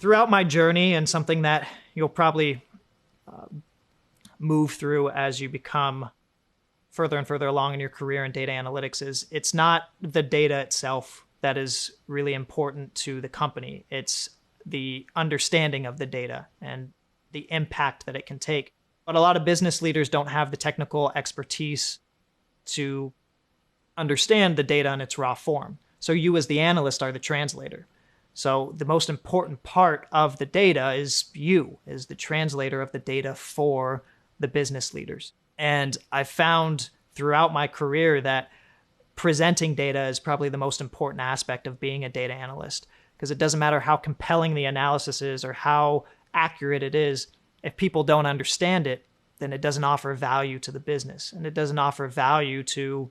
Throughout my journey, and something that you'll probably move through as you become further and further along in your career in data analytics, is it's not the data itself that is really important to the company. It's the understanding of the data and the impact that it can take. But a lot of business leaders don't have the technical expertise to understand the data in its raw form. So you as the analyst are the translator. So the most important part of the data is you, is the translator of the data for the business leaders. And I found throughout my career that presenting data is probably the most important aspect of being a data analyst, because it doesn't matter how compelling the analysis is or how accurate it is. If people don't understand it, then it doesn't offer value to the business, and it doesn't offer value to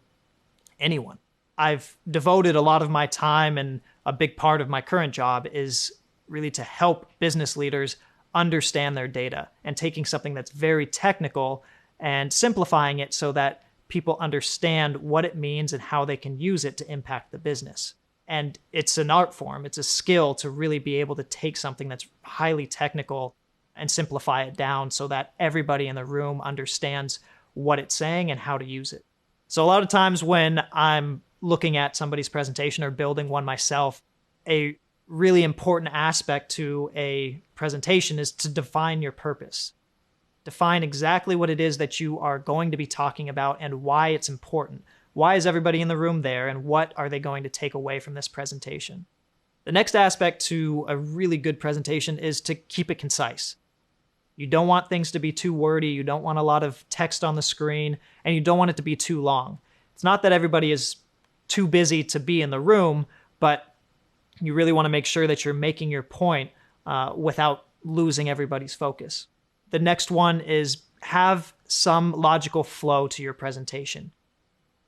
anyone. I've devoted a lot of my time, and a big part of my current job is really to help business leaders understand their data and taking something that's very technical and simplifying it so that people understand what it means and how they can use it to impact the business. And it's an art form. It's a skill to really be able to take something that's highly technical and simplify it down so that everybody in the room understands what it's saying and how to use it. So a lot of times when I'm looking at somebody's presentation or building one myself, a really important aspect to a presentation is to define your purpose. Define exactly what it is that you are going to be talking about and why it's important. Why is everybody in the room there, and what are they going to take away from this presentation? The next aspect to a really good presentation is to keep it concise. You don't want things to be too wordy, you don't want a lot of text on the screen, and you don't want it to be too long. It's not that everybody is too busy to be in the room, but you really want to make sure that you're making your point without losing everybody's focus. The next one is have some logical flow to your presentation.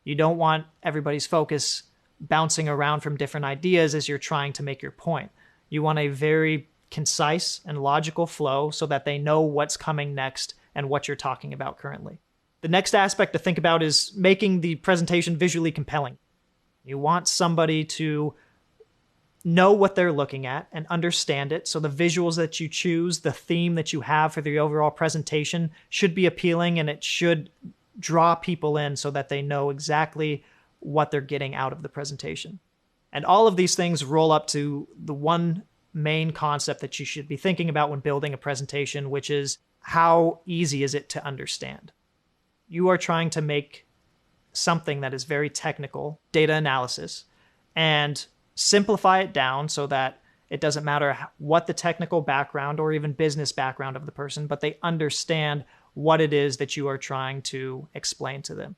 You don't want everybody's focus bouncing around from different ideas as you're trying to make your point. You want a very concise and logical flow so that they know what's coming next and what you're talking about currently. The next aspect to think about is making the presentation visually compelling. You want somebody to know what they're looking at and understand it. So the visuals that you choose, the theme that you have for the overall presentation should be appealing, and it should draw people in so that they know exactly what they're getting out of the presentation. And all of these things roll up to the one main concept that you should be thinking about when building a presentation, which is how easy is it to understand? You are trying to make something that is very technical, data analysis, and simplify it down so that it doesn't matter what the technical background or even business background of the person, but they understand what it is that you are trying to explain to them.